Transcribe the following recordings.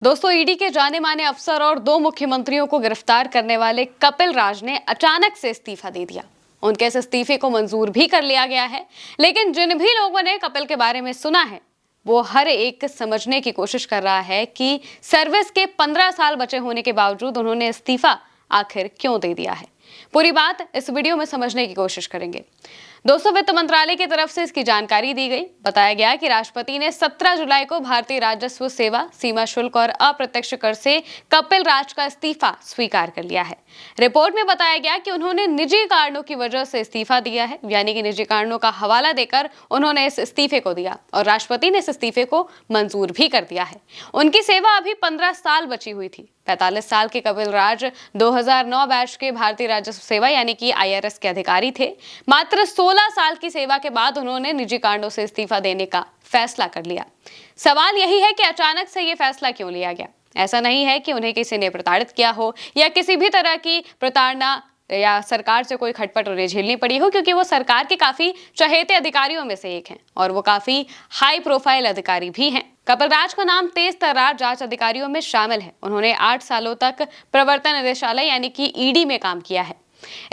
दोस्तों, ईडी के जाने माने अफसर और दो मुख्यमंत्रियों को गिरफ्तार करने वाले कपिल राज ने अचानक से इस्तीफा दे दिया। उनके इस इस्तीफे को मंजूर भी कर लिया गया है, लेकिन जिन भी लोगों ने कपिल के बारे में सुना है वो हर एक समझने की कोशिश कर रहा है कि सर्विस के 15 साल बचे होने के बावजूद उन्होंने इस्तीफा आखिर क्यों दे दिया है। पूरी बात इस वीडियो में समझने की कोशिश करेंगे। दोस्तों, वित्त मंत्रालय की तरफ से इसकी जानकारी दी गई। बताया गया कि राष्ट्रपति ने 17 जुलाई को भारतीय राजस्व सेवा, सीमा शुल्क और अप्रत्यक्ष कर से कपिल राज का इस्तीफा स्वीकार कर लिया है। रिपोर्ट में बताया गया कि उन्होंने निजी कारणों की वजह से इस्तीफा दिया है, यानी कि निजी कारणों का हवाला देकर उन्होंने इस इस्तीफे को दिया और राष्ट्रपति ने इस इस्तीफे को मंजूर भी कर दिया है। उनकी सेवा अभी 15 साल बची हुई थी। 45 साल के कपिल राज 2009 बैच के भारतीय राजस्व सेवा यानी कि IRS के अधिकारी थे। मात्र 16 साल की सेवा के बाद उन्होंने निजी कारणों से इस्तीफा देने का फैसला कर लिया। सवाल यही है कि अचानक से ये फैसला क्यों लिया गया। ऐसा नहीं है कि उन्हें किसी ने प्रताड़ित किया हो या किसी भी तरह की प्रताड़ना या सरकार से कोई खटपट उन्हें झेलनी पड़ी हो, क्योंकि वो सरकार के काफी चहेते अधिकारियों में से एक हैं और वो काफी हाई प्रोफाइल अधिकारी भी हैं। कपिल राज का नाम तेज तर्रार जांच अधिकारियों में शामिल है। उन्होंने 8 सालों तक प्रवर्तन निदेशालय यानी कि ईडी में काम किया है।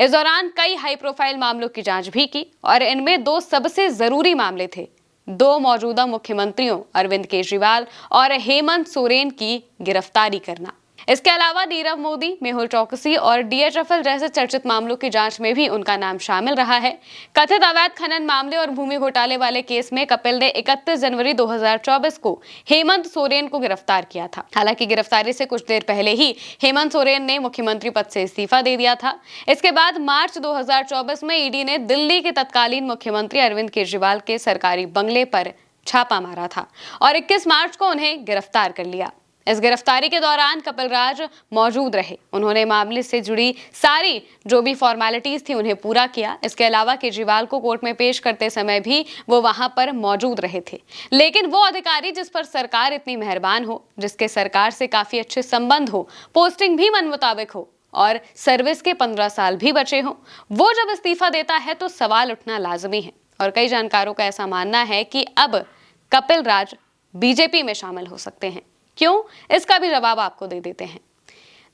इस दौरान कई हाई प्रोफाइल मामलों की जांच भी की और इनमें दो सबसे जरूरी मामले थे। दो मौजूदा मुख्यमंत्रियों अरविंद केजरीवाल और हेमंत सोरेन की गिरफ्तारी करना। इसके अलावा नीरव मोदी, मेहुल चौकसी और DHFL जैसे चर्चित मामलों की जांच में भी उनका नाम शामिल रहा है। कथित अवैध खनन मामले और भूमि घोटाले वाले केस में कपिल ने 31 जनवरी 2024 को हेमंत सोरेन को गिरफ्तार किया था। हालांकि गिरफ्तारी से कुछ देर पहले ही हेमंत सोरेन ने मुख्यमंत्री पद से इस्तीफा दे दिया था। इसके बाद मार्च 2024 में ईडी ने दिल्ली के तत्कालीन मुख्यमंत्री अरविंद केजरीवाल के सरकारी बंगले पर छापा मारा था और 21 मार्च को उन्हें गिरफ्तार कर लिया। इस गिरफ्तारी के दौरान कपिल राज मौजूद रहे। उन्होंने मामले से जुड़ी सारी जो भी फॉर्मेलिटीज थी उन्हें पूरा किया। इसके अलावा केजरीवाल को कोर्ट में पेश करते समय भी वो वहां पर मौजूद रहे थे। लेकिन वो अधिकारी जिस पर सरकार इतनी मेहरबान हो, जिसके सरकार से काफी अच्छे संबंध हो, पोस्टिंग भी मन मुताबिक हो और सर्विस के 15 साल भी बचे हों, वो जब इस्तीफा देता है तो सवाल उठना लाजमी है। और कई जानकारों का ऐसा मानना है कि अब कपिल राज बीजेपी में शामिल हो सकते हैं। क्यों, इसका भी जवाब आपको दे देते हैं।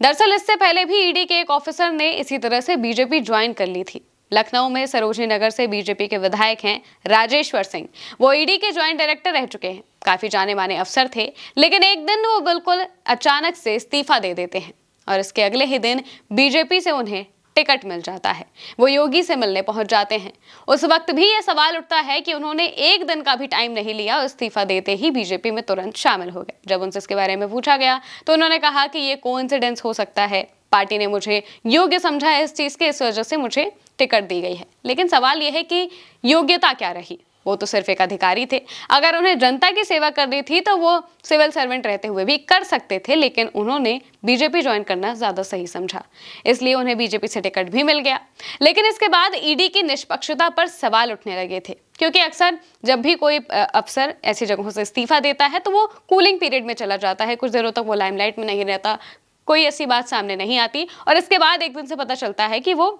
दरअसल इससे पहले भी ईडी के एक ऑफिसर ने इसी तरह से बीजेपी ज्वाइन कर ली थी। लखनऊ में सरोजनी नगर से बीजेपी के विधायक हैं राजेश्वर सिंह। वो ईडी के ज्वाइंट डायरेक्टर रह चुके हैं, काफी जाने माने अफसर थे। लेकिन एक दिन वो बिल्कुल अचानक से इस्तीफा दे देते हैं और इसके अगले ही दिन बीजेपी से उन्हें टिकट मिल जाता है। वो योगी से मिलने पहुंच जाते हैं। उस वक्त भी ये सवाल उठता है कि उन्होंने एक दिन का भी टाइम नहीं लिया और इस्तीफा देते ही बीजेपी में तुरंत शामिल हो गए। जब उनसे इसके बारे में पूछा गया तो उन्होंने कहा कि ये कोइंसिडेंस हो सकता है, पार्टी ने मुझे योग्य समझा है इस चीज के, इस वजह से मुझे टिकट दी गई है। लेकिन सवाल यह है कि योग्यता क्या रही। वो तो सिर्फ एक अधिकारी थे। अगर उन्हें जनता की सेवा करनी थी तो वो सिविल सर्वेंट रहते हुए भी कर सकते थे, लेकिन उन्होंने बीजेपी ज्वाइन करना ज्यादा सही समझा, इसलिए उन्हें बीजेपी से टिकट भी मिल गया। लेकिन इसके बाद ईडी की निष्पक्षता पर सवाल उठने लगे थे, क्योंकि अक्सर जब भी कोई अफसर ऐसी जगहों से इस्तीफा देता है तो वो कूलिंग पीरियड में चला जाता है। कुछ देरों तक वो लाइमलाइट में नहीं रहता, कोई ऐसी बात सामने नहीं आती और इसके बाद एक दिन से पता चलता है कि वो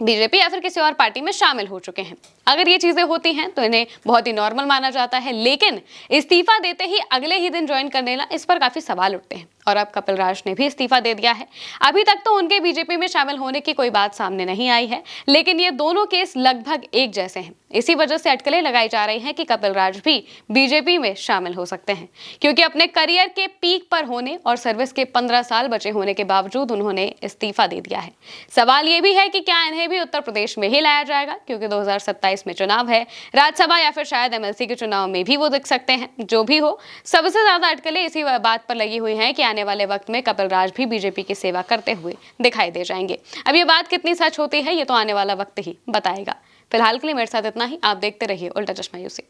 बीजेपी या फिर किसी और पार्टी में शामिल हो चुके हैं। अगर ये चीजें होती हैं तो इन्हें बहुत ही नॉर्मल माना जाता है, लेकिन इस्तीफा देते ही अगले ही दिन ज्वाइन करने ला, इस पर काफी सवाल उठते हैं। और अब कपिल राज ने भी इस्तीफा दे दिया है। अभी तक तो उनके बीजेपी में शामिल होने की कोई बात सामने नहीं आई है, लेकिन ये दोनों केस लगभग एक जैसे हैं। इसी वजह से अटकलें लगाई जा रही हैं कि कपिल राज भी बीजेपी में शामिल हो सकते हैं, क्योंकि अपने करियर के पीक पर होने और सर्विस के 15 साल बचे होने के बावजूद उन्होंने इस्तीफा दे दिया है। सवाल ये भी है कि क्या इन्हें भी उत्तर प्रदेश में ही लाया जाएगा, क्योंकि 2027 में चुनाव है, राज्यसभा या फिर शायद MLC के चुनाव में भी वो दिख सकते हैं। जो भी हो, सबसे ज्यादा अटकलें इसी बात पर लगी हुई हैं कि आने वाले वक्त में कपिल राज भी बीजेपी की सेवा करते हुए दिखाई दे जाएंगे। अब ये बात कितनी सच होती है ये तो आने वाला वक्त ही बताएगा। फिलहाल के लिए मेरे साथ इतना ही। आप देखते रहिए उल्टा चश्मा यूसी।